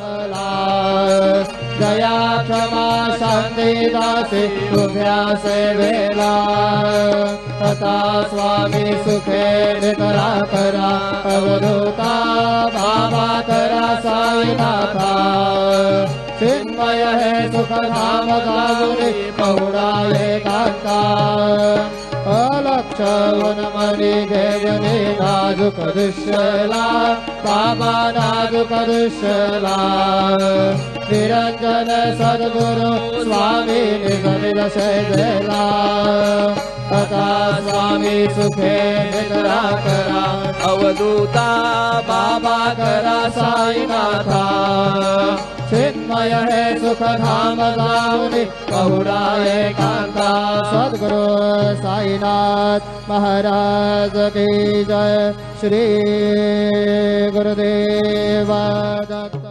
मला दया क्षमा शांती दासी तुझ्या सेवेला आता स्वामी सुखे निकरा करा अवधूता बाबा करा साईनाथा चिन्मय है सुख धाम गावुनी पहुडा एकांता अलक्ष वनमणी घेवनी नाजुक दृश्यला बाबा नाजुक दृश्यला निरंजन सद्गुरु स्वामी निगमित शैला आता स्वामी सुखे निद्रा करा अवधूता बाबा करा साईनाथा चिन्मय है सुख धाम गावुनी पहुडा एकांता सद्गुरु साईनाथ महाराज की जय श्री गुरुदेव दत्त।